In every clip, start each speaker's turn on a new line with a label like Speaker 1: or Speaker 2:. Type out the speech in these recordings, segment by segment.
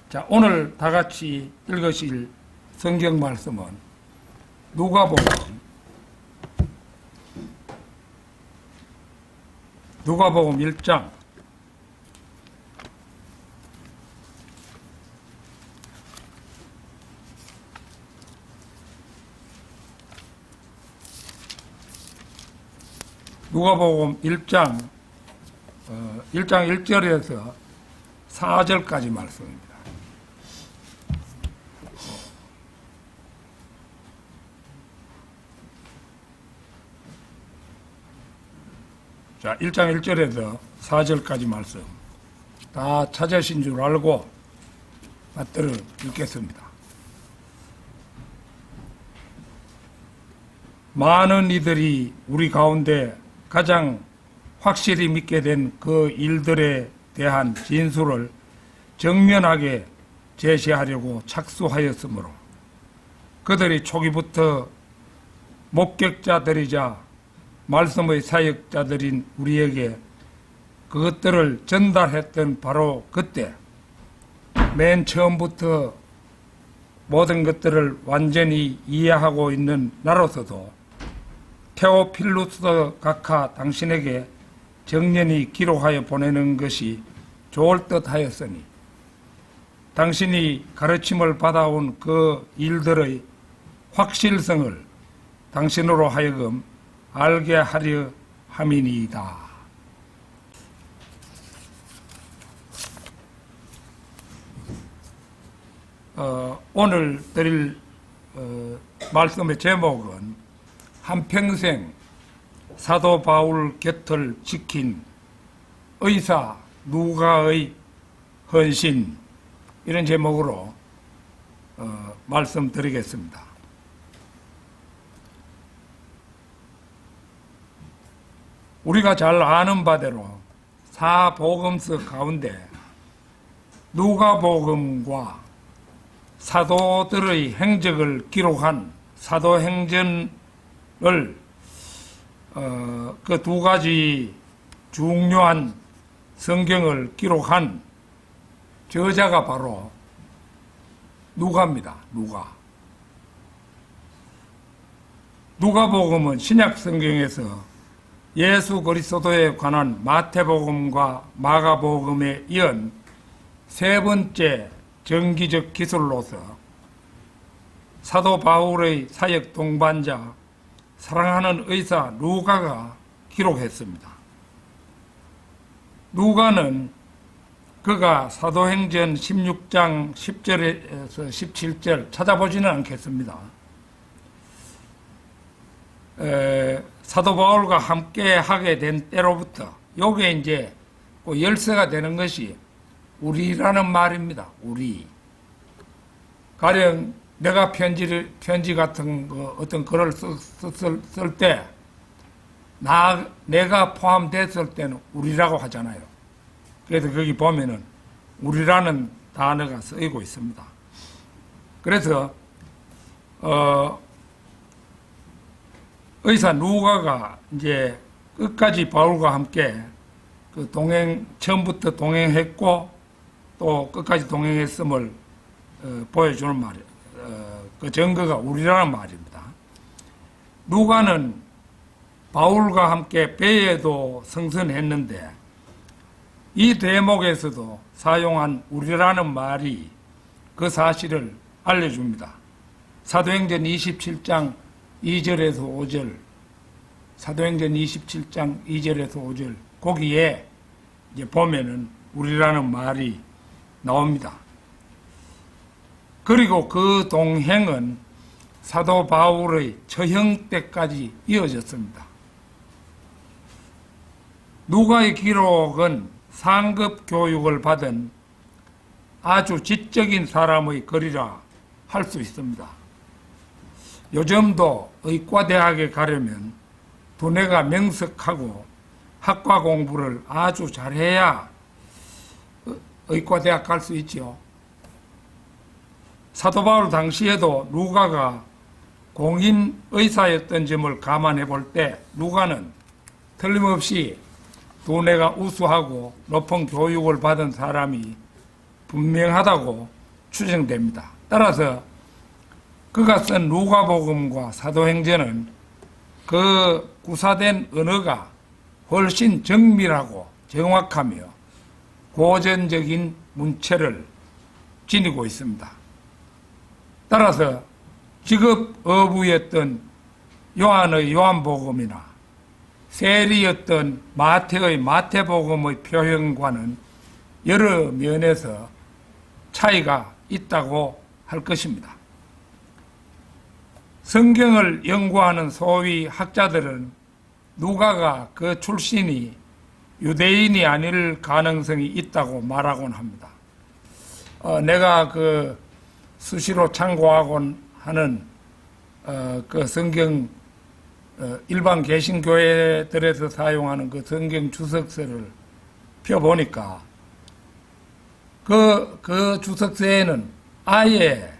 Speaker 1: 자, 오늘 다 같이 읽으실 성경 말씀은 누가복음 1장 1절에서 4절까지 말씀입니다. 자, 1장 1절에서 4절까지 말씀 다 찾으신 줄 알고 맞들어 읽겠습니다. 많은 이들이 우리 가운데 가장 확실히 믿게 된 그 일들에 대한 진술을 정면하게 제시하려고 착수하였으므로 그들이 초기부터 목격자들이자 말씀의 사역자들인 우리에게 그것들을 전달했던 바로 그때 맨 처음부터 모든 것들을 완전히 이해하고 있는 나로서도 테오필루스 각하 당신에게 정연히 기록하여 보내는 것이 좋을 듯 하였으니 당신이 가르침을 받아온 그 일들의 확실성을 당신으로 하여금 알게 하려 함이니이다. 오늘 드릴 말씀의 제목은 한평생 사도 바울 곁을 지킨 의사 누가의 헌신, 이런 제목으로 말씀드리겠습니다. 우리가 잘 아는 바대로 사복음서 가운데 누가복음과 사도들의 행적을 기록한 사도행전을 그 두 가지 중요한 성경을 기록한 저자가 바로 누가입니다. 누가복음은 신약 성경에서 예수 그리스도에 관한 마태복음과 마가복음에 이은 세 번째 정기적 기술로서 사도 바울의 사역 동반자 사랑하는 의사 누가가 기록했습니다. 누가는 그가 사도행전 16장 10절에서 17절 찾아보지는 않겠습니다. 사도 바울과 함께 하게 된 때로부터 요게 이제 열쇠가 되는 것이 우리라는 말입니다. 우리. 가령 내가 편지 같은 거, 어떤 글을 쓸 때, 내가 포함됐을 때는 우리라고 하잖아요. 그래서 거기 보면은 우리라는 단어가 쓰이고 있습니다. 그래서, 의사 누가가 이제 끝까지 바울과 함께 그 처음부터 동행했고 또 끝까지 동행했음을 보여주는 말이에요. 그 증거가 우리라는 말입니다. 누가는 바울과 함께 배에도 승선했는데 이 대목에서도 사용한 우리라는 말이 그 사실을 알려줍니다. 사도행전 27장 2절에서 5절, 사도행전 27장 2절에서 5절, 거기에 이제 보면은 우리라는 말이 나옵니다. 그리고 그 동행은 사도 바울의 처형 때까지 이어졌습니다. 누가의 기록은 상급 교육을 받은 아주 지적인 사람의 글이라 할 수 있습니다. 요즘도 의과대학에 가려면 두뇌가 명석하고 학과 공부를 아주 잘해야 의과대학 갈 수 있죠. 사도 바울 당시에도 누가가 공인 의사였던 점을 감안해 볼 때 누가는 틀림없이 두뇌가 우수하고 높은 교육을 받은 사람이 분명하다고 추정됩니다. 따라서 그가 쓴 누가복음과 사도행전은 그 구사된 언어가 훨씬 정밀하고 정확하며 고전적인 문체를 지니고 있습니다. 따라서 직업 어부였던 요한의 요한복음이나 세리였던 마태의 마태복음의 표현과는 여러 면에서 차이가 있다고 할 것입니다. 성경을 연구하는 소위 학자들은 누가가 그 출신이 유대인이 아닐 가능성이 있다고 말하곤 합니다. 내가 그 수시로 참고하곤 하는 그 성경 일반 개신교회들에서 사용하는 그 성경 주석서를 펴보니까 그 주석서에는 아예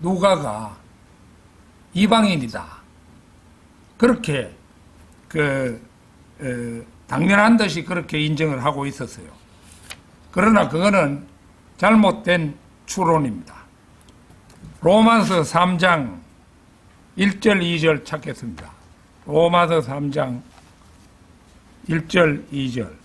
Speaker 1: 누가가 이방인이다, 그렇게 당연한 듯이 그렇게 인정을 하고 있었어요. 그러나 그거는 잘못된 추론입니다. 로마서 3장 1절 2절 찾겠습니다. 로마서 3장 1절 2절.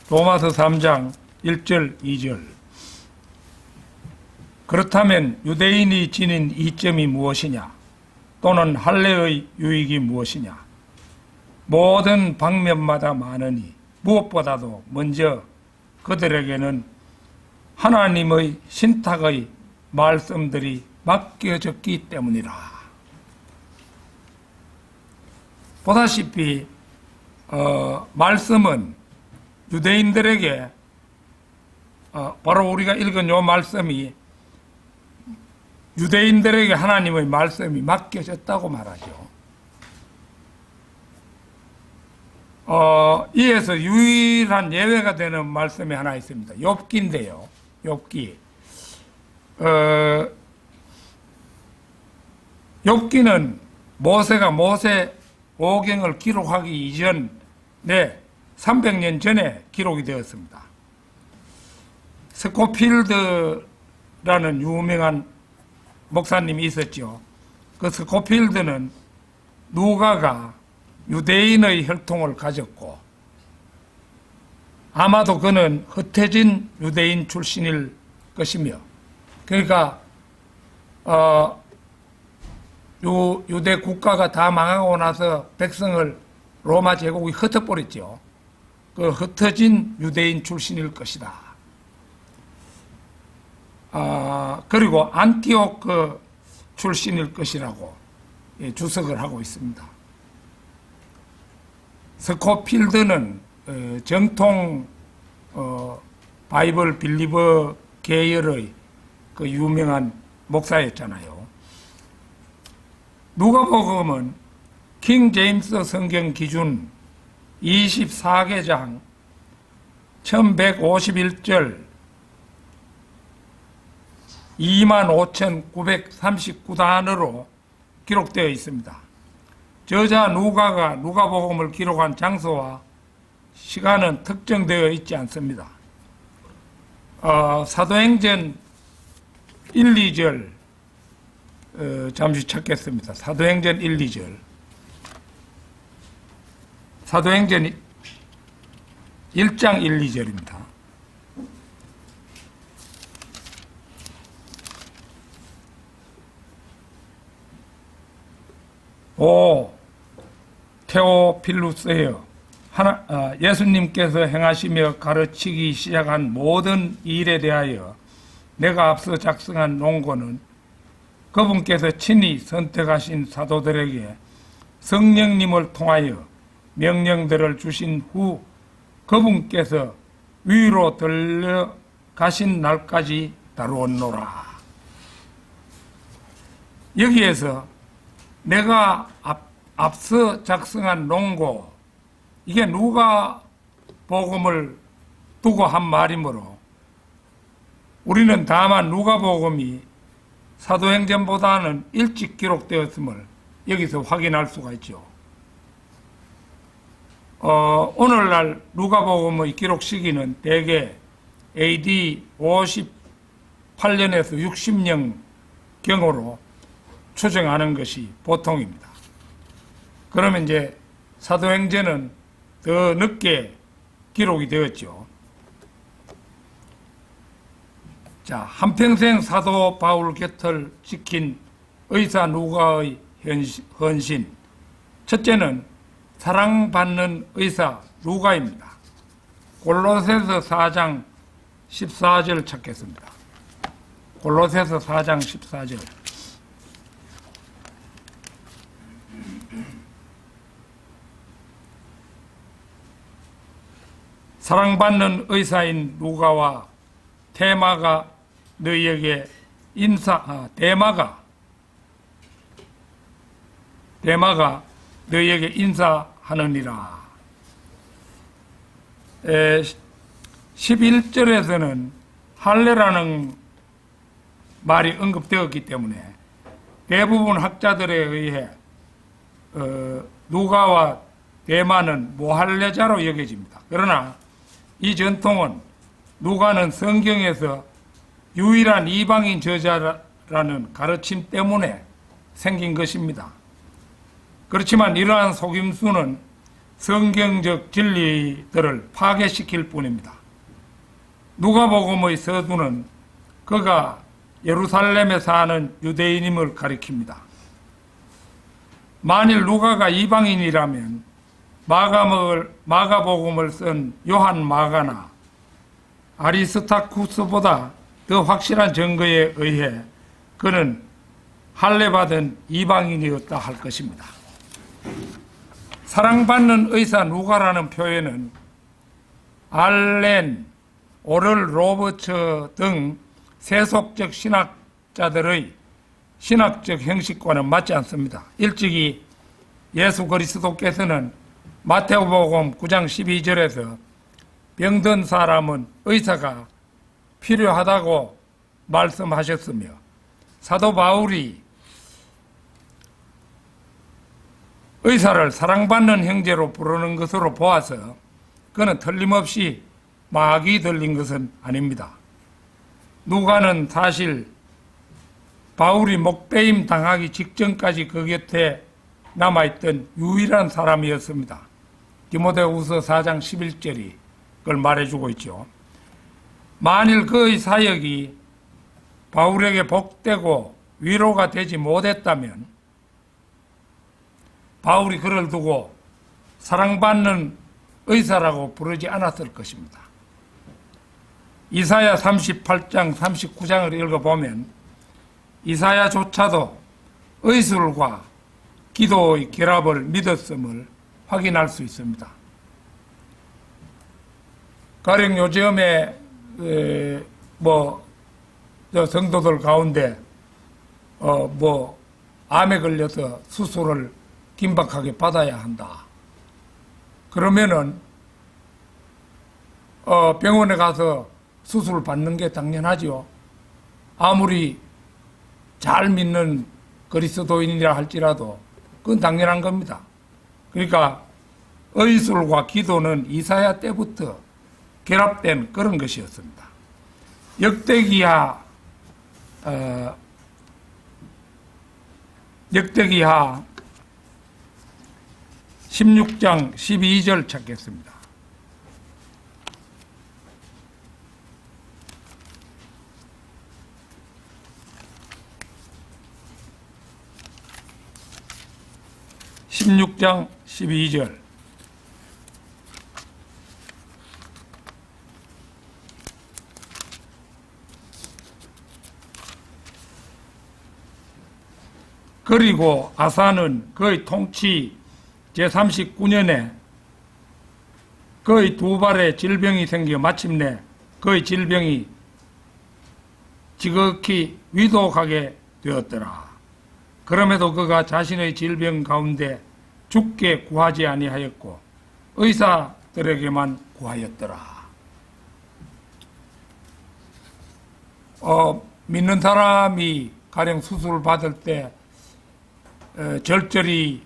Speaker 1: 로마서 3장 1절 2절. 그렇다면 유대인이 지닌 이점이 무엇이냐? 또는 할례의 유익이 무엇이냐? 모든 방면마다 많으니 무엇보다도 먼저 그들에게는 하나님의 신탁의 말씀들이 맡겨졌기 때문이라. 보다시피 말씀은 유대인들에게 바로 우리가 읽은 요 말씀이 유대인들에게 하나님의 말씀이 맡겨졌다고 말하죠. 이에서 유일한 예외가 되는 말씀이 하나 있습니다. 욥기인데요. 욥기. 욥기는 모세가 모세 오경을 기록하기 이전에 300년 전에 기록이 되었습니다. 스코필드라는 유명한 목사님이 있었죠. 그 스코필드는 누가가 유대인의 혈통을 가졌고 아마도 그는 흩어진 유대인 출신일 것이며, 그러니까 유대 국가가 다 망하고 나서 백성을 로마 제국이 흩어버렸죠. 그 흩어진 유대인 출신일 것이다. 그리고 안티오크 출신일 것이라고 주석을 하고 있습니다. 스코필드는 정통 바이블 빌리버 계열의 그 유명한 목사였잖아요. 누가복음은 킹 제임스 성경 기준 24개장 1151절 25,939단어로 기록되어 있습니다. 저자 누가가 누가복음을 기록한 장소와 시간은 특정되어 있지 않습니다. 사도행전 1, 2절 잠시 찾겠습니다. 사도행전 1, 2절. 사도행전 1장 1, 2절입니다. 오 테오필루스여, 예수님께서 행하시며 가르치기 시작한 모든 일에 대하여 내가 앞서 작성한 논고는 그분께서 친히 선택하신 사도들에게 성령님을 통하여 명령들을 주신 후 그분께서 위로 들려가신 날까지 다루었노라. 여기에서 내가 앞서 작성한 논고, 이게 누가 복음을 두고 한 말이므로 우리는 다만 누가복음이 사도행전보다는 일찍 기록되었음을 여기서 확인할 수가 있죠. 오늘날 누가복음의 기록 시기는 대개 AD 58년에서 60년경으로 추정하는 것이 보통입니다. 그러면 이제 사도행전은 더 늦게 기록이 되었죠. 자, 한평생 사도 바울 곁을 지킨 의사 누가의 헌신. 첫째는 사랑받는 의사 누가입니다. 골로새서 4장 14절 찾겠습니다. 골로새서 4장 14절. 사랑받는 의사인 누가와 데마가 너희에게 데마가 너희에게 인사하느니라. 11절에서는 할례라는 말이 언급되었기 때문에 대부분 학자들에 의해 누가와 데마는 모할례자로 여겨집니다. 그러나 이 전통은 누가는 성경에서 유일한 이방인 저자라는 가르침 때문에 생긴 것입니다. 그렇지만 이러한 속임수는 성경적 진리들을 파괴시킬 뿐입니다. 누가복음의 서두는 그가 예루살렘에 사는 유대인임을 가리킵니다. 만일 누가가 이방인이라면 마가복음을 쓴 요한 마가나 아리스타쿠스보다 더 확실한 증거에 의해 그는 할례받은 이방인이었다 할 것입니다. 사랑받는 의사 누가라는 표현은 알렌, 오럴 로버츠 등 세속적 신학자들의 신학적 형식과는 맞지 않습니다. 일찍이 예수 그리스도께서는 마태복음 9장 12절에서 병든 사람은 의사가 필요하다고 말씀하셨으며 사도 바울이 의사를 사랑받는 형제로 부르는 것으로 보아서 그는 틀림없이 마귀 들린 것은 아닙니다. 누가는 사실 바울이 목배임 당하기 직전까지 그 곁에 남아있던 유일한 사람이었습니다. 디모데후서 4장 11절이 그걸 말해주고 있죠. 만일 그의 사역이 바울에게 복되고 위로가 되지 못했다면 바울이 그를 두고 사랑받는 의사라고 부르지 않았을 것입니다. 이사야 38장 39장을 읽어보면 이사야조차도 의술과 기도의 결합을 믿었음을 확인할 수 있습니다. 가령 요즘에 성도들 가운데 암에 걸려서 수술을 긴박하게 받아야 한다. 그러면은 병원에 가서 수술을 받는 게 당연하죠. 아무리 잘 믿는 그리스도인이라 할지라도 그건 당연한 겁니다. 그러니까 의술과 기도는 이사야 때부터 결합된 그런 것이었습니다. 역대기하 16장 12절 찾겠습니다. (16장 12절) 그리고 아사는 그의 통치 제39년에 그의 두 발에 질병이 생겨 마침내 그의 질병이 지극히 위독하게 되었더라. 그럼에도 그가 자신의 질병 가운데 죽게 구하지 아니하였고 의사들에게만 구하였더라. 믿는 사람이 가령 수술을 받을 때 절절히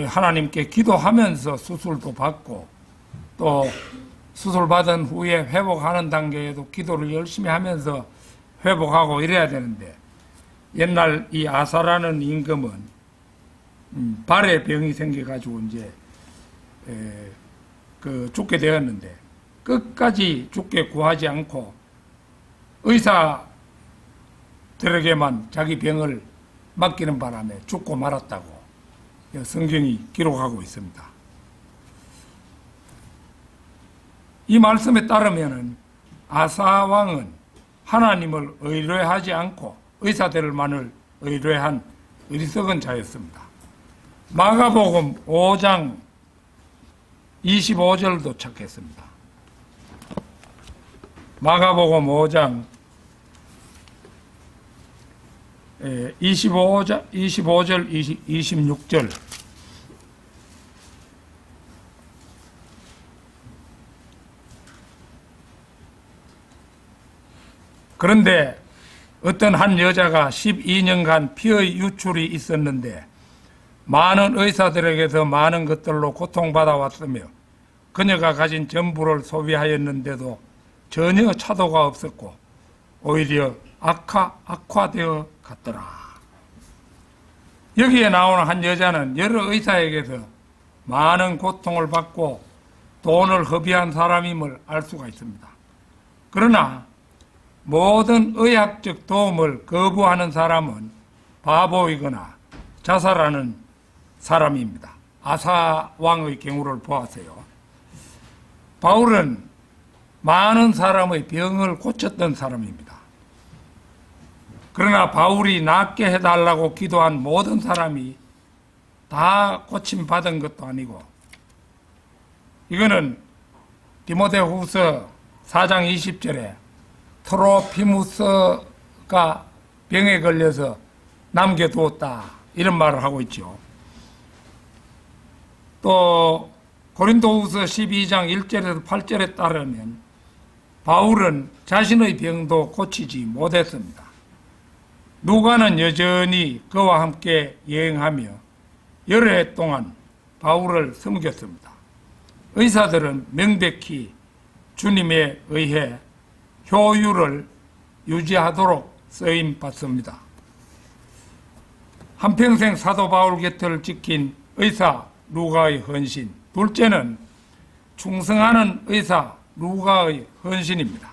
Speaker 1: 하나님께 기도하면서 수술도 받고 또 수술 받은 후에 회복하는 단계에도 기도를 열심히 하면서 회복하고 이래야 되는데 옛날 이 아사라는 임금은 발에 병이 생겨가지고 이제 죽게 되었는데 끝까지 죽게 구하지 않고 의사들에게만 자기 병을 맡기는 바람에 죽고 말았다고 성경이 기록하고 있습니다. 이 말씀에 따르면 아사 왕은 하나님을 의뢰하지 않고 의사들만을 의뢰한 어리석은 자였습니다. 마가복음 5장 25절도 찾겠습니다. 마가복음 5장 25절, 26절. 그런데 어떤 한 여자가 12년간 피의 유출이 있었는데 많은 의사들에게서 많은 것들로 고통받아 왔으며 그녀가 가진 전부를 소비하였는데도 전혀 차도가 없었고 오히려 악화되어 갔더라. 여기에 나오는 한 여자는 여러 의사에게서 많은 고통을 받고 돈을 허비한 사람임을 알 수가 있습니다. 그러나 모든 의학적 도움을 거부하는 사람은 바보이거나 자살하는 사람입니다. 아사 왕의 경우를 보아세요. 바울은 많은 사람의 병을 고쳤던 사람입니다. 그러나 바울이 낫게 해달라고 기도한 모든 사람이 다 고침받은 것도 아니고 이거는 디모데후서 4장 20절에 트로피무스가 병에 걸려서 남겨두었다 이런 말을 하고 있죠. 또 고린도후서 12장 1절에서 8절에 따르면 바울은 자신의 병도 고치지 못했습니다. 누가는 여전히 그와 함께 여행하며 여러 해 동안 바울을 섬겼습니다. 의사들은 명백히 주님에 의해 효율을 유지하도록 쓰임받습니다. 한평생 사도 바울 곁을 지킨 의사 루가의 헌신, 둘째는 충성하는 의사 루가의 헌신입니다.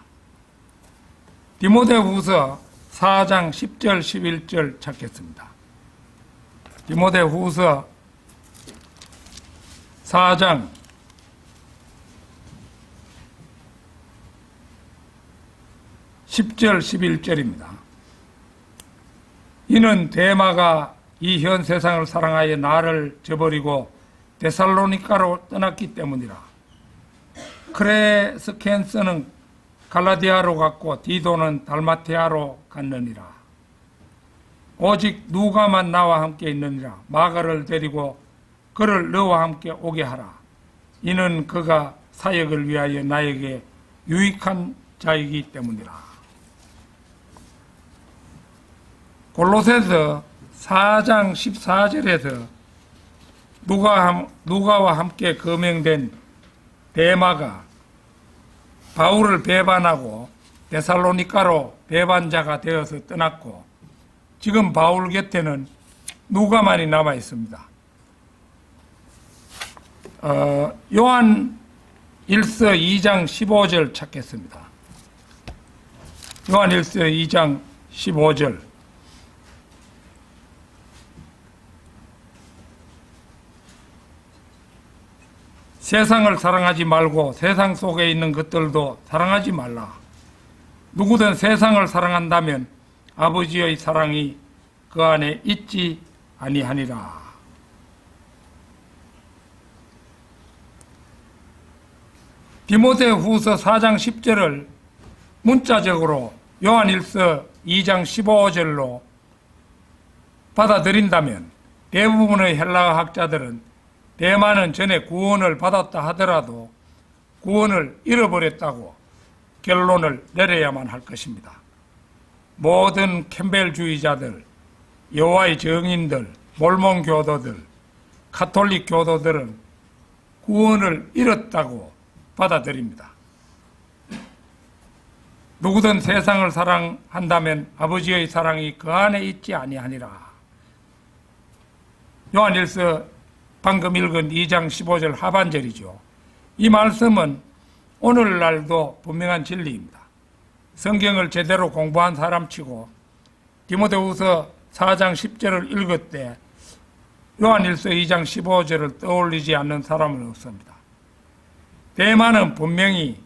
Speaker 1: 디모데후서 4장 10절 11절 찾겠습니다. 디모데후서 4장 10절 11절입니다. 이는 데마가 이 현 세상을 사랑하여 나를 저버리고 데살로니가로 떠났기 때문이라. 크레스켄스는 갈라디아로 갔고 디도는 달마티아로 갔느니라. 오직 누가만 나와 함께 있느니라. 마가를 데리고 그를 너와 함께 오게 하라. 이는 그가 사역을 위하여 나에게 유익한 자이기 때문이라. 골로새서 4장 14절에서 누가와 함께 거명된 데마가 바울을 배반하고 데살로니가로 배반자가 되어서 떠났고 지금 바울 곁에는 누가만이 남아 있습니다. 요한 1서 2장 15절 찾겠습니다. 요한 1서 2장 15절. 세상을 사랑하지 말고 세상 속에 있는 것들도 사랑하지 말라. 누구든 세상을 사랑한다면 아버지의 사랑이 그 안에 있지 아니하니라. 디모데후서 4장 10절을 문자적으로 요한일서 2장 15절로 받아들인다면 대부분의 헬라어 학자들은 데마는 전에 구원을 받았다 하더라도 구원을 잃어버렸다고 결론을 내려야만 할 것입니다. 모든 캠벨주의자들, 여호와의 증인들, 몰몬 교도들, 가톨릭 교도들은 구원을 잃었다고 받아들입니다. 누구든 세상을 사랑한다면 아버지의 사랑이 그 안에 있지 아니하니라. 요한일서 방금 읽은 2장 15절 하반절이죠. 이 말씀은 오늘날도 분명한 진리입니다. 성경을 제대로 공부한 사람치고 디모데후서 4장 10절을 읽을 때 요한일서 2장 15절을 떠올리지 않는 사람은 없습니다. 대만은 분명히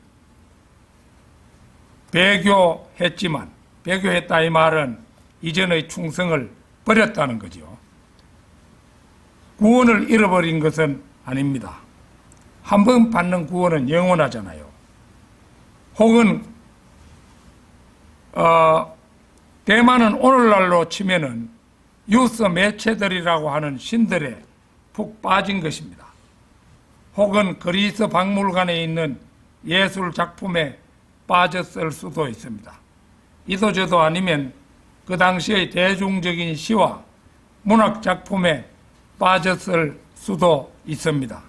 Speaker 1: 배교했지만, 배교했다 이 말은 이전의 충성을 버렸다는 거죠. 구원을 잃어버린 것은 아닙니다. 한 번 받는 구원은 영원하잖아요. 혹은 대만은 오늘날로 치면은 유서 매체들이라고 하는 신들에 푹 빠진 것입니다. 혹은 그리스 박물관에 있는 예술 작품에 빠졌을 수도 있습니다. 이도저도 아니면 그 당시의 대중적인 시와 문학 작품에 빠졌을 수도 있습니다.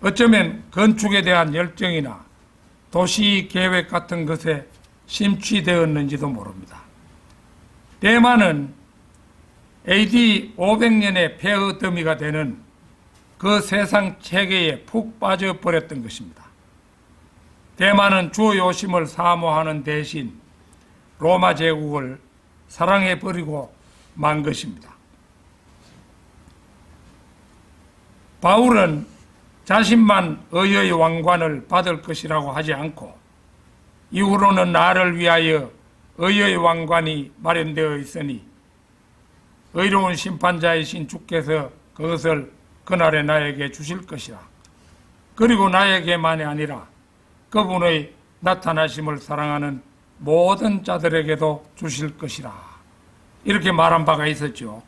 Speaker 1: 어쩌면 건축에 대한 열정이나 도시 계획 같은 것에 심취되었는지도 모릅니다. 대만은 AD 500년의 폐허 더미가 되는 그 세상 체계에 푹 빠져버렸던 것입니다. 대만은 주 요심을 사모하는 대신 로마 제국을 사랑해버리고 만 것입니다. 바울은 자신만 의의 왕관을 받을 것이라고 하지 않고 이후로는 나를 위하여 의의 왕관이 마련되어 있으니 의로운 심판자이신 주께서 그것을 그날에 나에게 주실 것이라. 그리고 나에게만이 아니라 그분의 나타나심을 사랑하는 모든 자들에게도 주실 것이라. 이렇게 말한 바가 있었죠.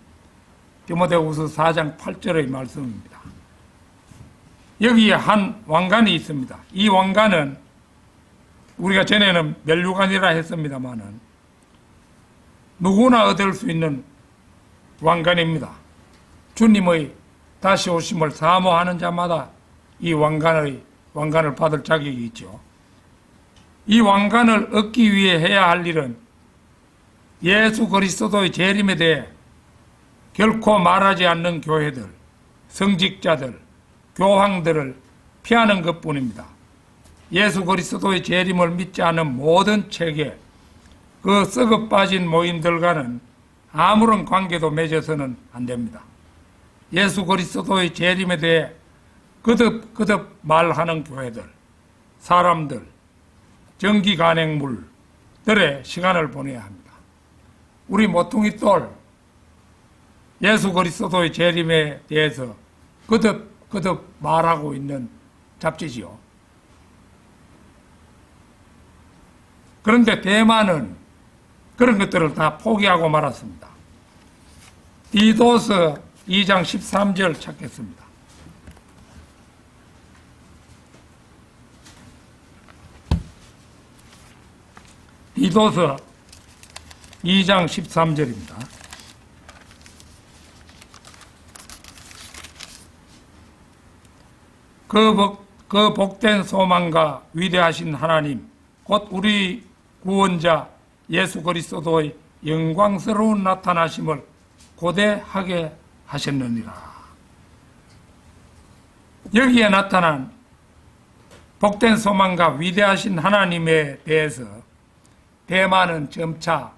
Speaker 1: 디모데후서 4장 8절의 말씀입니다. 여기에 한 왕관이 있습니다. 이 왕관은 우리가 전에는 멸류관이라 했습니다마는 누구나 얻을 수 있는 왕관입니다. 주님의 다시 오심을 사모하는 자마다 이 왕관을 받을 자격이 있죠. 이 왕관을 얻기 위해 해야 할 일은 예수 그리스도의 재림에 대해 결코 말하지 않는 교회들, 성직자들, 교황들을 피하는 것뿐입니다. 예수 그리스도의 재림을 믿지 않은 모든 체계, 그 썩어 빠진 모임들과는 아무런 관계도 맺어서는 안 됩니다. 예수 그리스도의 재림에 대해 거듭 말하는 교회들, 사람들, 정기간행물들의 시간을 보내야 합니다. 우리 모퉁이 똘, 예수 그리스도의 재림에 대해서 거듭 말하고 있는 잡지지요. 그런데 대만은 그런 것들을 다 포기하고 말았습니다. 디도서 2장 13절 찾겠습니다. 디도서 2장 13절입니다. 그 복된 소망과 위대하신 하나님 곧 우리 구원자 예수 그리스도의 영광스러운 나타나심을 고대하게 하셨느니라. 여기에 나타난 복된 소망과 위대하신 하나님에 대해서 대만은 점차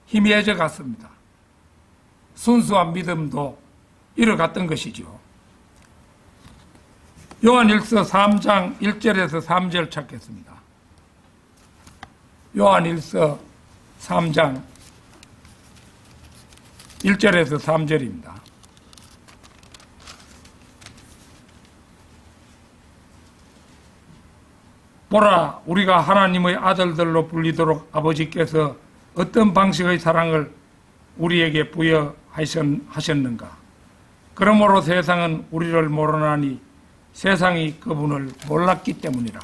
Speaker 1: 희미해져 갔습니다. 순수한 믿음도 잃어갔던 것이죠. 요한일서 3장 1절에서 3절 찾겠습니다. 요한일서 3장 1절에서 3절입니다. 보라, 우리가 하나님의 아들들로 불리도록 아버지께서 어떤 방식의 사랑을 우리에게 부여하셨는가. 그러므로 세상은 우리를 모르나니 세상이 그분을 몰랐기 때문이라.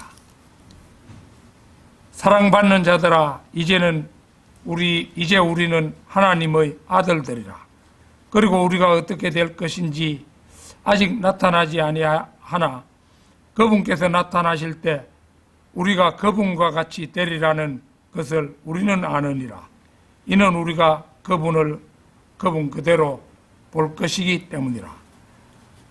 Speaker 1: 사랑받는 자들아 이제 우리는 하나님의 아들들이라. 그리고 우리가 어떻게 될 것인지 아직 나타나지 아니하나 그분께서 나타나실 때 우리가 그분과 같이 되리라는 것을 우리는 아느니라. 이는 우리가 그분 그대로 볼 것이기 때문이라.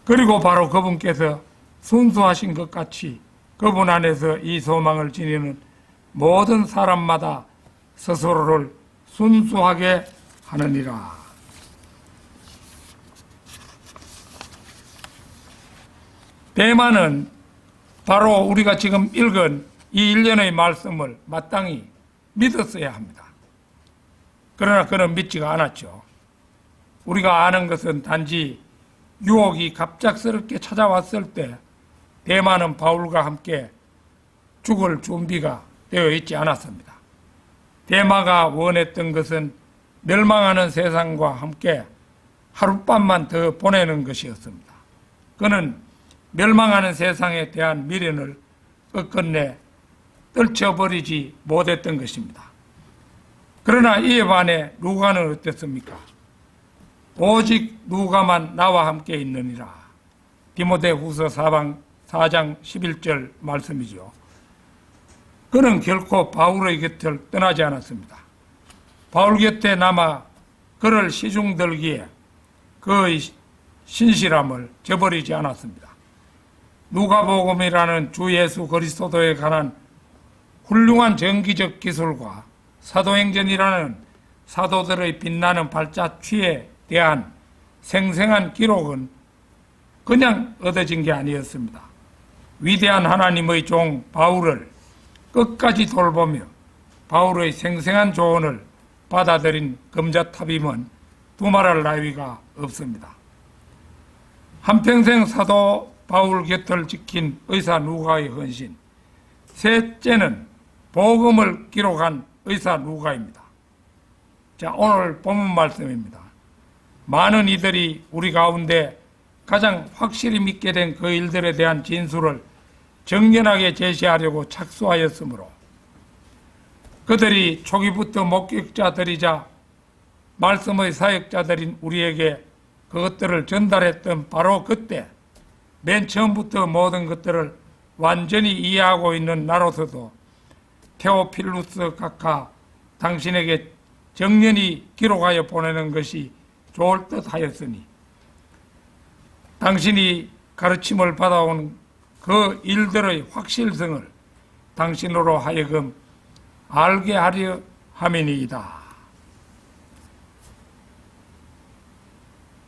Speaker 1: 그리고 바로 그분께서 순수하신 것 같이 그분 안에서 이 소망을 지니는 모든 사람마다 스스로를 순수하게 하느니라. 대만은 바로 우리가 지금 읽은 이 일련의 말씀을 마땅히 믿었어야 합니다. 그러나 그는 믿지가 않았죠. 우리가 아는 것은 단지 유혹이 갑작스럽게 찾아왔을 때 대만은 바울과 함께 죽을 준비가 되어 있지 않았습니다. 대마가 원했던 것은 멸망하는 세상과 함께 하룻밤만 더 보내는 것이었습니다. 그는 멸망하는 세상에 대한 미련을 끝끝내 떨쳐버리지 못했던 것입니다. 그러나 이에 반해 누가는 어땠습니까? 오직 누가만 나와 함께 있느니라. 디모데후서 4장 11절 말씀이죠. 그는 결코 바울의 곁을 떠나지 않았습니다. 바울 곁에 남아 그를 시중들기에 그의 신실함을 저버리지 않았습니다. 누가복음이라는 주 예수 그리스도에 관한 훌륭한 정기적 기술과 사도행전이라는 사도들의 빛나는 발자취에 대한 생생한 기록은 그냥 얻어진 게 아니었습니다. 위대한 하나님의 종 바울을 끝까지 돌보며 바울의 생생한 조언을 받아들인 금자탑임은 두말할 나위가 없습니다. 한평생 사도 바울 곁을 지킨 의사 누가의 헌신, 셋째는 복음을 기록한 의사 누가입니다. 자, 오늘 본문 말씀입니다. 많은 이들이 우리 가운데 가장 확실히 믿게 된 그 일들에 대한 진술을 정연하게 제시하려고 착수하였으므로 그들이 초기부터 목격자들이자 말씀의 사역자들인 우리에게 그것들을 전달했던 바로 그때 맨 처음부터 모든 것들을 완전히 이해하고 있는 나로서도 테오필루스 각하 당신에게 정연히 기록하여 보내는 것이 좋을 듯 하였으니 당신이 가르침을 받아온 그 일들의 확실성을 당신으로 하여금 알게 하려 함이니이다.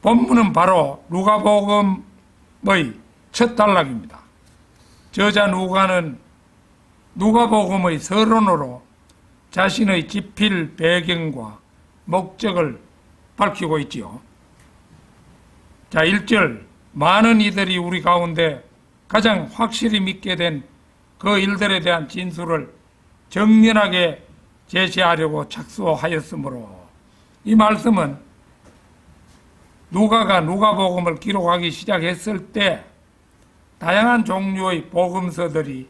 Speaker 1: 본문은 바로 누가복음의 첫 단락입니다. 저자 누가는 누가복음의 서론으로 자신의 집필 배경과 목적을 밝히고 있지요. 자, 1절 많은 이들이 우리 가운데 가장 확실히 믿게 된 그 일들에 대한 진술을 정연하게 제시하려고 착수하였으므로, 이 말씀은 누가가 누가복음을 기록하기 시작했을 때 다양한 종류의 복음서들이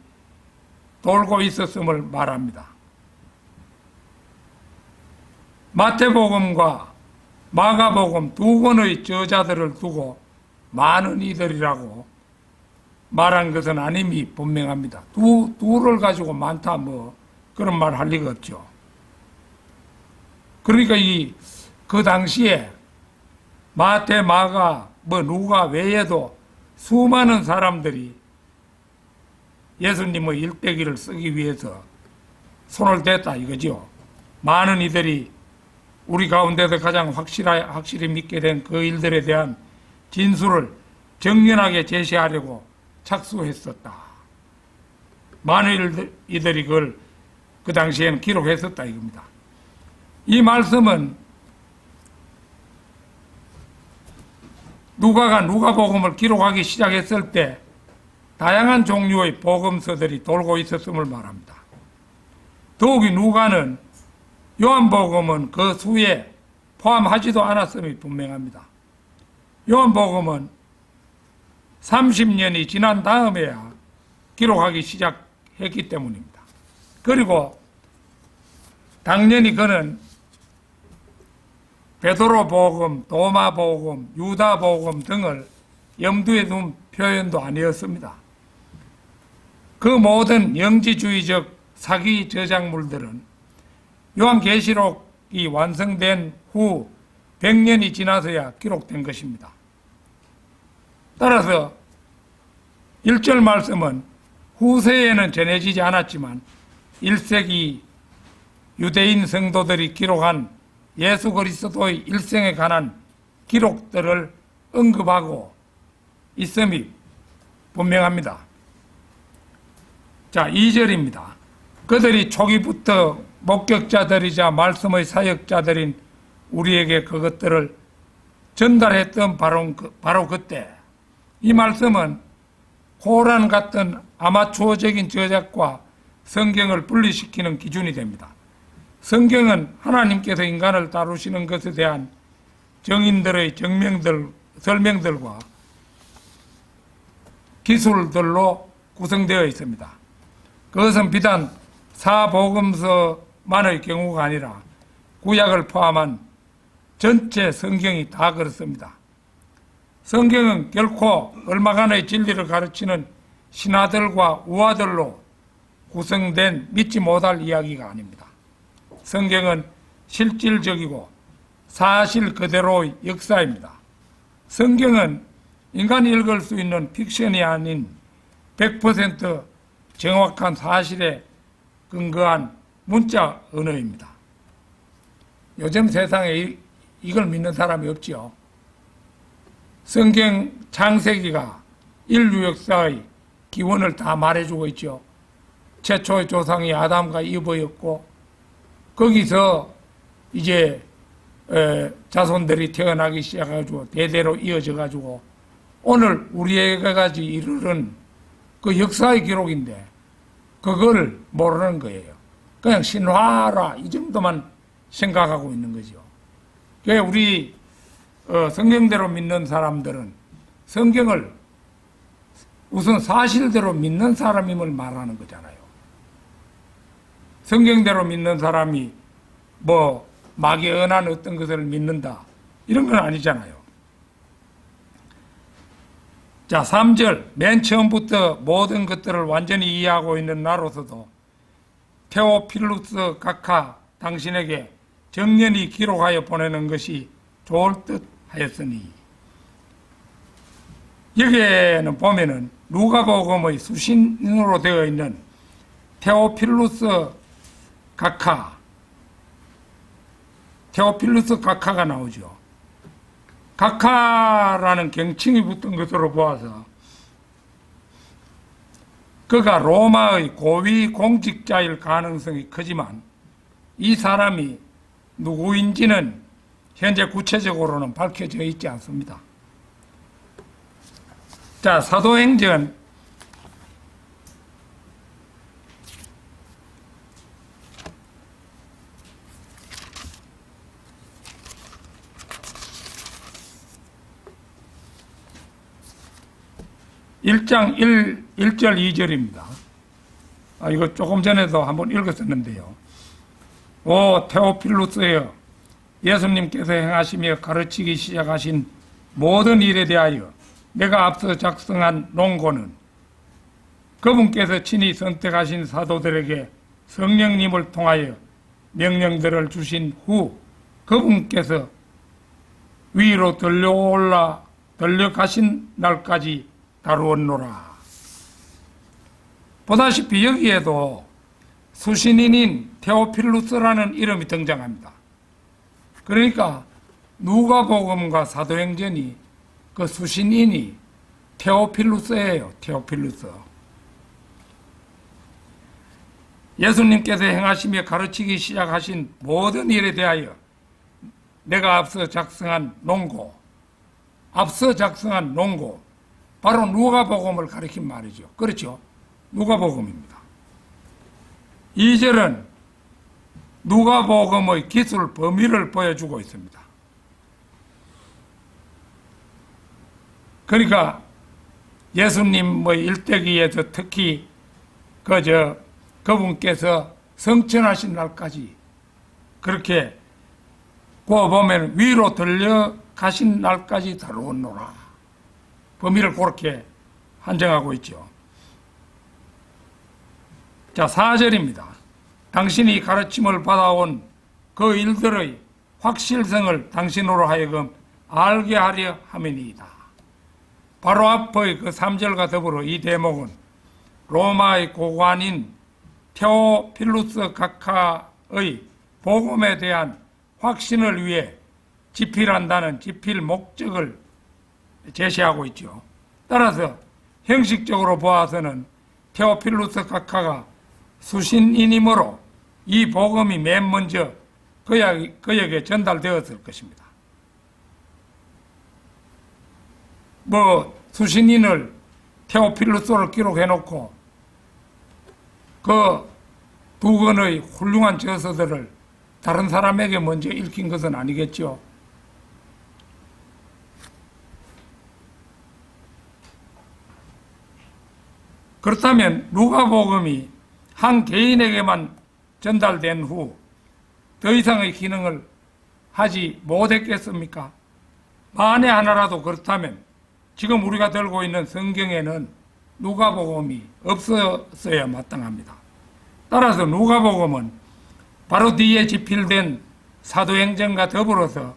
Speaker 1: 돌고 있었음을 말합니다. 마태복음과 마가복음 두 권의 저자들을 두고 많은 이들이라고 말한 것은 아님이 분명합니다. 둘을 가지고 많다 그런 말 할 리가 없죠. 그러니까 그 당시에 마태, 마가, 누가 외에도 수많은 사람들이 예수님의 일대기를 쓰기 위해서 손을 댔다 이거죠. 많은 이들이 우리 가운데서 가장 확실히 믿게 된 그 일들에 대한 진술을 정연하게 제시하려고 착수했었다. 많은 이들이 그걸 그 당시에는 기록했었다 이겁니다. 이 말씀은 누가가 누가복음을 기록하기 시작했을 때 다양한 종류의 복음서들이 돌고 있었음을 말합니다. 더욱이 누가는 요한복음은 그 수에 포함하지도 않았음이 분명합니다. 요한복음은 30년이 지난 다음에야 기록하기 시작했기 때문입니다. 그리고 당연히 그는 베드로 복음, 도마 복음, 유다 복음 등을 염두에 둔 표현도 아니었습니다. 그 모든 영지주의적 사기 저작물들은 요한계시록이 완성된 후 100년이 지나서야 기록된 것입니다. 따라서 1절 말씀은 후세에는 전해지지 않았지만 1세기 유대인 성도들이 기록한 예수 그리스도의 일생에 관한 기록들을 언급하고 있음이 분명합니다. 자, 2절입니다. 그들이 초기부터 목격자들이자 말씀의 사역자들인 우리에게 그것들을 전달했던 바로 그때, 이 말씀은 코란 같은 아마추어적인 저작과 성경을 분리시키는 기준이 됩니다. 성경은 하나님께서 인간을 다루시는 것에 대한 정인들의 설명들과 기술들로 구성되어 있습니다. 그것은 비단 사복음서만의 경우가 아니라 구약을 포함한 전체 성경이 다 그렇습니다. 성경은 결코 얼마간의 진리를 가르치는 신하들과 우화들로 구성된 믿지 못할 이야기가 아닙니다. 성경은 실질적이고 사실 그대로의 역사입니다. 성경은 인간이 읽을 수 있는 픽션이 아닌 100% 정확한 사실에 근거한 문자 언어입니다. 요즘 세상에 이걸 믿는 사람이 없지요. 성경 창세기가 인류 역사의 기원을 다 말해주고 있죠. 최초의 조상이 아담과 이브였고 거기서 이제 자손들이 태어나기 시작해가지고 대대로 이어져가지고 오늘 우리에게까지 이르는 그 역사의 기록인데 그걸 모르는 거예요. 그냥 신화라 이 정도만 생각하고 있는 거죠. 그러니까 우리 성경대로 믿는 사람들은 성경을 우선 사실대로 믿는 사람임을 말하는 거잖아요. 성경대로 믿는 사람이 뭐 막연한 어떤 것을 믿는다 이런 건 아니잖아요. 자, 3절 맨 처음부터 모든 것들을 완전히 이해하고 있는 나로서도 테오필루스 각하 당신에게 정연히 기록하여 보내는 것이 좋을 듯 하였으니, 여기에는 보면은 누가복음의 수신으로 되어 있는 테오필루스 각하가 나오죠. 각하라는 경칭이 붙은 것으로 보아서 그가 로마의 고위 공직자일 가능성이 크지만 이 사람이 누구인지는 현재 구체적으로는 밝혀져 있지 않습니다. 자, 사도행전 1장 1절 2절입니다. 이거 조금 전에도 한번 읽었었는데요. 오 테오필루스여, 예수님께서 행하시며 가르치기 시작하신 모든 일에 대하여 내가 앞서 작성한 논고는 그분께서 친히 선택하신 사도들에게 성령님을 통하여 명령들을 주신 후 그분께서 위로 들려가신 날까지 다루었노라. 보다시피 여기에도 수신인인 테오필루스라는 이름이 등장합니다. 그러니까 누가복음과 사도행전이 그 수신인이 테오필루스예요. 테오필루스. 예수님께서 행하시며 가르치기 시작하신 모든 일에 대하여 내가 앞서 작성한 논고, 바로 누가복음을 가리킨 말이죠. 그렇죠? 누가복음입니다. 2절은 누가복음의 기술 범위를 보여주고 있습니다. 그러니까 예수님의 일대기에서 특히 그분께서 성천하신 날까지 그렇게 구워보면 위로 들려 가신 날까지 다루었노라. 범위를 그렇게 한정하고 있죠. 자, 4절입니다. 당신이 가르침을 받아온 그 일들의 확실성을 당신으로 하여금 알게 하려 함이니이다. 바로 앞의 그 3절과 더불어 이 대목은 로마의 고관인 테오필루스 각하의 복음에 대한 확신을 위해 집필한다는 집필 목적을 제시하고 있죠. 따라서 형식적으로 보아서는 테오필루스 각하가 수신인이므로 이 복음이 맨 먼저 그에게 전달되었을 것입니다. 수신인을 테오필루스를 기록해놓고 그 두 권의 훌륭한 저서들을 다른 사람에게 먼저 읽힌 것은 아니겠죠. 그렇다면 누가복음이 한 개인에게만 전달된 후 더 이상의 기능을 하지 못했겠습니까? 만에 하나라도 그렇다면 지금 우리가 들고 있는 성경에는 누가복음이 없었어야 마땅합니다. 따라서 누가복음은 바로 뒤에 집필된 사도행전과 더불어서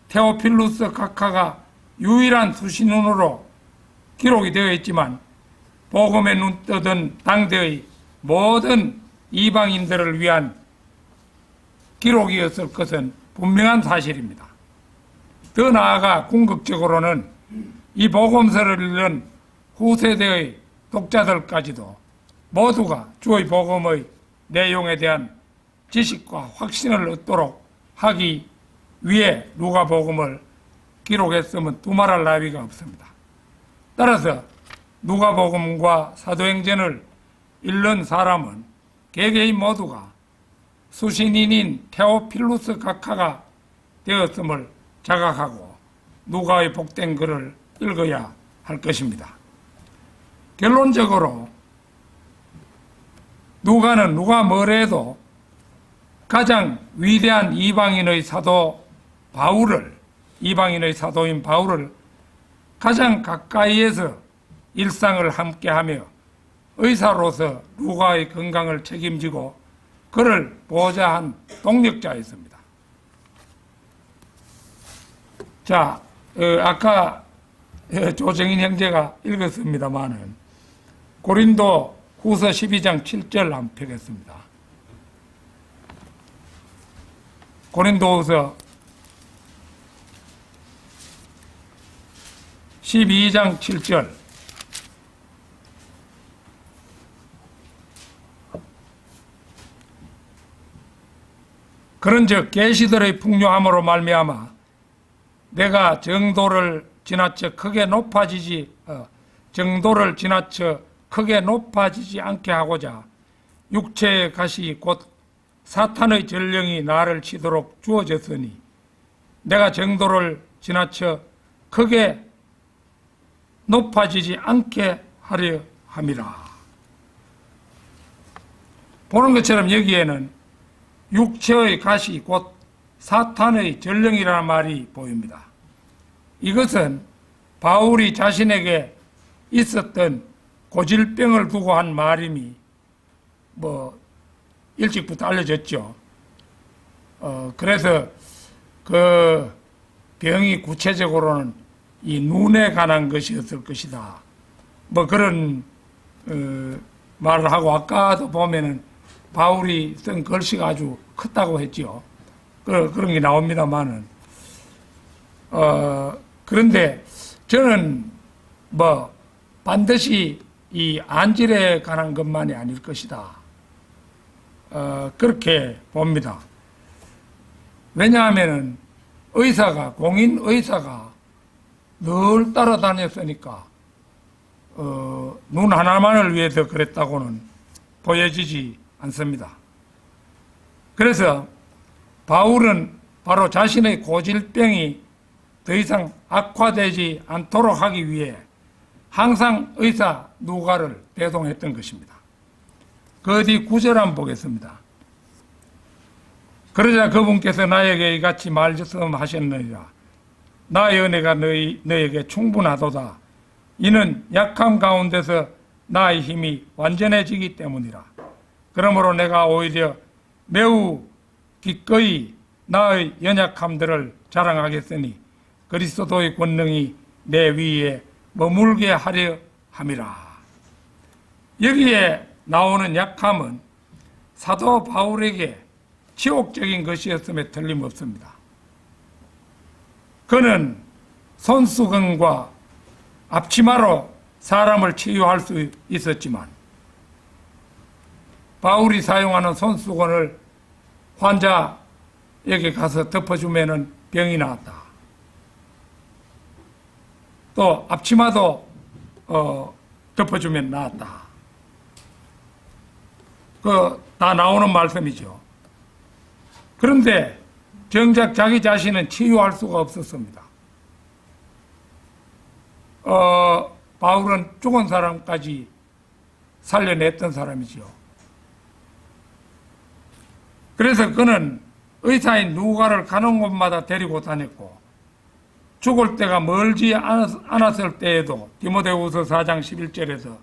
Speaker 1: 테오필루스 각하가 유일한 수신인으로 기록이 되어 있지만 복음에 눈뜨던 당대의 모든 이방인들을 위한 기록이었을 것은 분명한 사실입니다. 더 나아가 궁극적으로는 이 복음서를 읽는 후세대의 독자들까지도 모두가 주의 복음의 내용에 대한 지식과 확신을 얻도록 하기 위해 누가복음을 기록했으면 두말할 나위가 없습니다. 따라서 누가복음과 사도행전을 읽는 사람은 개개인 모두가 수신인인 테오필루스 각하가 되었음을 자각하고 누가의 복된 글을 읽어야 할 것입니다. 결론적으로 누가는 누가 뭐래도 가장 위대한 이방인의 사도 바울을, 이방인의 사도인 바울을 가장 가까이에서 일상을 함께하며 의사로서 누가의 건강을 책임지고 그를 보좌한 동력자였습니다. 자, 아까 조정인 형제가 읽었습니다마는 고린도 후서 12장 7절 한번 펴겠습니다. 고린도후서 12장 7절 그런즉 계시들의 풍요함으로 말미암아 내가 정도를 지나쳐 크게 높아지지 않게 하고자 육체의 가시 곧 사탄의 전령이 나를 치도록 주어졌으니 내가 정도를 지나쳐 크게 높아지지 않게 하려 함이라. 보는 것처럼 여기에는 육체의 가시 곧 사탄의 전령이라는 말이 보입니다. 이것은 바울이 자신에게 있었던 고질병을 두고 한 말임이 일찍부터 알려졌죠. 그래서 그 병이 구체적으로는 이 눈에 관한 것이었을 것이다. 그런 말을 하고 아까도 보면은 바울이 쓴 글씨가 아주 컸다고 했죠. 그런 게 나옵니다만은 그런데 저는 반드시 이 안질에 관한 것만이 아닐 것이다. 그렇게 봅니다. 왜냐하면은 공인 의사가 늘 따라다녔으니까 눈 하나만을 위해서 그랬다고는 보여지지 않습니다. 그래서 바울은 바로 자신의 고질병이 더 이상 악화되지 않도록 하기 위해 항상 의사 누가를 대동했던 것입니다. 그 뒤 9절 한번 보겠습니다. 그러자 그분께서 나에게 이같이 말씀하셨느니라. 나의 은혜가 너에게 충분하도다. 이는 약함 가운데서 나의 힘이 완전해지기 때문이라. 그러므로 내가 오히려 매우 기꺼이 나의 연약함들을 자랑하겠으니 그리스도의 권능이 내 위에 머물게 하려 함이라. 여기에 나오는 약함은 사도 바울에게 지옥적인 것이었음에 틀림없습니다. 그는 손수건과 앞치마로 사람을 치유할 수 있었지만 바울이 사용하는 손수건을 환자에게 가서 덮어주면 병이 나았다. 또 앞치마도 덮어주면 나았다. 다 나오는 말씀이죠. 그런데 정작 자기 자신은 치유할 수가 없었습니다. 바울은 죽은 사람까지 살려냈던 사람이죠. 그래서 그는 의사인 누가를 가는 곳마다 데리고 다녔고 죽을 때가 멀지 않았을 때에도 디모데후서 4장 11절에서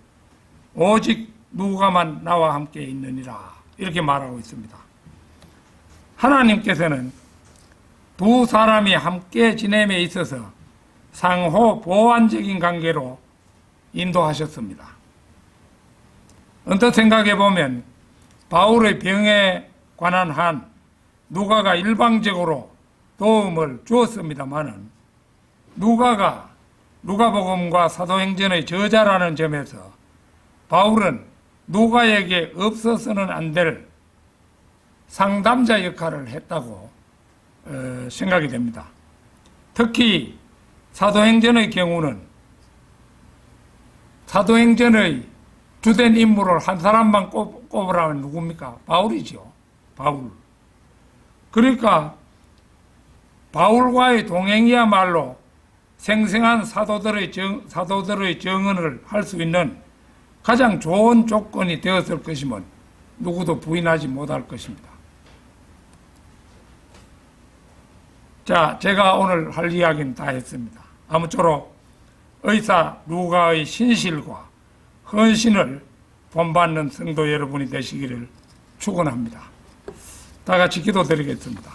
Speaker 1: 오직 누가만 나와 함께 있느니라 이렇게 말하고 있습니다. 하나님께서는 두 사람이 함께 지냄에 있어서 상호 보완적인 관계로 인도하셨습니다. 언뜻 생각해 보면 바울의 병에 관한 한 누가가 일방적으로 도움을 주었습니다마는 누가가 누가복음과 사도행전의 저자라는 점에서 바울은 누가에게 없어서는 안 될 상담자 역할을 했다고 생각이 됩니다. 특히 사도행전의 경우는 사도행전의 주된 인물을 한 사람만 꼽으라면 누굽니까? 바울이죠. 바울. 그러니까 바울과의 동행이야말로 생생한 사도들의 정언을 할 수 있는 가장 좋은 조건이 되었을 것임은 누구도 부인하지 못할 것입니다. 자, 제가 오늘 할 이야기는 다 했습니다. 아무쪼록 의사 누가의 신실과 헌신을 본받는 성도 여러분이 되시기를 축원합니다. 다 같이 기도드리겠습니다.